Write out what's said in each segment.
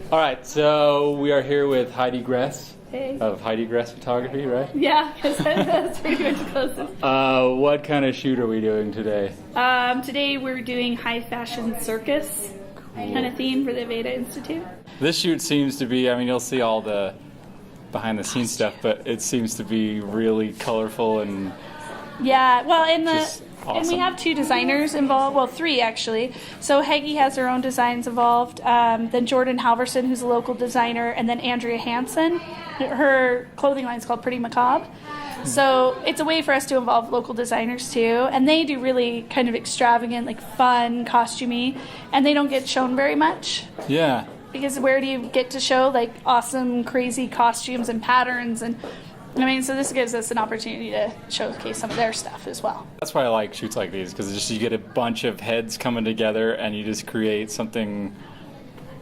All right, so we are here with Heidi Gress Hey. of Heidi Gress Photography, right? Yeah, because that's pretty much closest. What kind of shoot are we doing today? Today we're doing high fashion circus kind of theme for the Aveda Institute. This shoot seems to be, I mean, you'll see all the behind the scenes stuff, but it seems to be really colorful and Yeah, well, just awesome. and we have 2 designers involved. Well, 3 actually. So Heggy has her own designs involved. Then Jordan Halverson, who's a local designer, and then Andrea Hansen. Her clothing line is called Pretty Macabre. So it's a way for us to involve local designers too, and they do really kind of extravagant, like fun, costumey, and they don't get shown very much. Yeah. Because where do you get to show like awesome, crazy costumes and patterns and I mean, so this gives us an opportunity to showcase some of their stuff as well. That's why I like shoots like these, because just you get a bunch of heads coming together and you just create something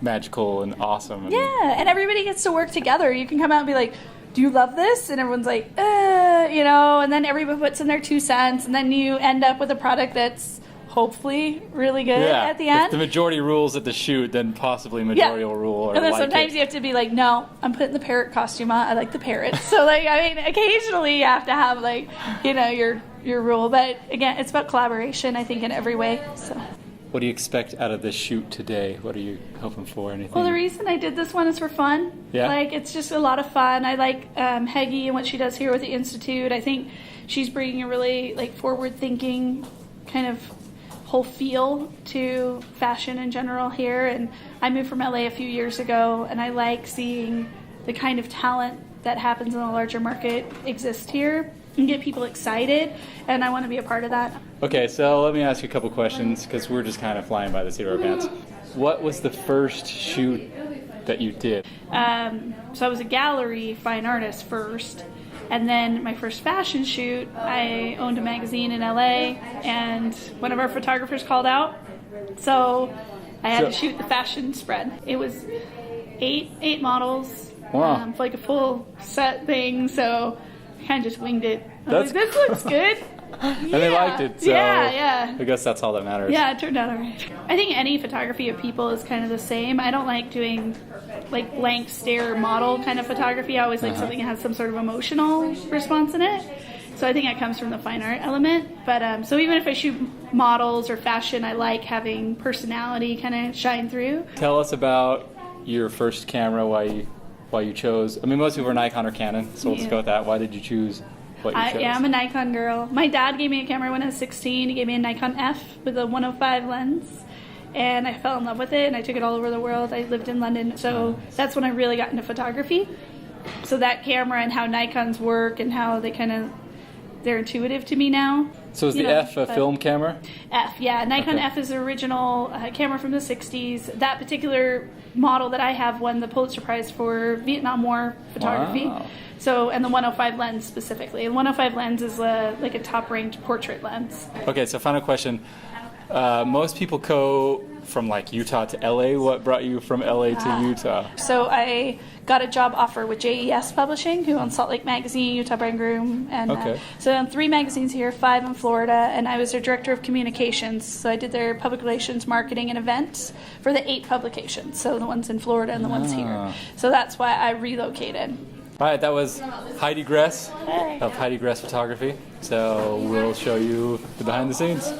magical and awesome. And Yeah, and everybody gets to work together. You can come out and be like, do you love this? And everyone's like, you know, and then everybody puts in their 2 cents, and then you end up with a product that's hopefully really good at the end. If the majority rules at the shoot, then possibly majority will rule. Or and then like sometimes you have to be like, no, I'm putting the parrot costume on. I like the parrots. So like, I mean, occasionally you have to have like, you know, your rule. But again, it's about collaboration, I think, in every way. So. What do you expect out of this shoot today? What are you hoping for? Anything? Well, the reason I did this one is for fun. Yeah. Like, it's just a lot of fun. I like Heggy and what she does here with the Institute. I think she's bringing a really like forward-thinking kind of whole feel to fashion in general here. And I moved from LA a few years ago, and I like seeing the kind of talent that happens in the larger market exist here and get people excited, and I want to be a part of that. Okay, so let me ask you a couple questions, because we're just kind of flying by the seat of our pants. What was the first shoot that you did? So I was a gallery fine artist first, and then my first fashion shoot, I owned a magazine in LA, and one of our photographers called out, so I had to shoot the fashion spread. It was eight models, Wow. like a full set thing, so I kind of just winged it. I That's was like, this looks good. And they liked it, so yeah. I guess that's all that matters. Yeah, it turned out alright. I think any photography of people is kind of the same. I don't like doing like blank stare model kind of photography. I always like something that has some sort of emotional response in it. So I think that comes from the fine art element. But so even if I shoot models or fashion, I like having personality kind of shine through. Tell us about your first camera, why you chose. I mean, most people are Nikon or Canon, so let's go with that. Why did you choose what you chose? I'm a Nikon girl. My dad gave me a camera when I was 16. He gave me a Nikon F with a 105 lens. And I fell in love with it, and I took it all over the world. I lived in London, so that's when I really got into photography. So that camera and how Nikons work and how they're intuitive to me now. So is the F a film camera? F, yeah. Nikon Okay. F is the original camera from the 60s. That particular model that I have won the Pulitzer Prize for Vietnam War photography. Wow. So, and the 105 lens specifically. And 105 lens is like a top-ranked portrait lens. Okay, so final question. Most people go from like Utah to LA. What brought you from LA to Utah? So I got a job offer with JES Publishing, who owns Salt Lake Magazine, Utah Bride and Groom, and so I own 3 magazines here, 5 in Florida, and I was their director of communications. So I did their public relations, marketing, and events for the 8 publications. So the ones in Florida and the ones here. So that's why I relocated. All right, that was Heidi Gress of Heidi Gress Photography. So we'll show you the behind the scenes.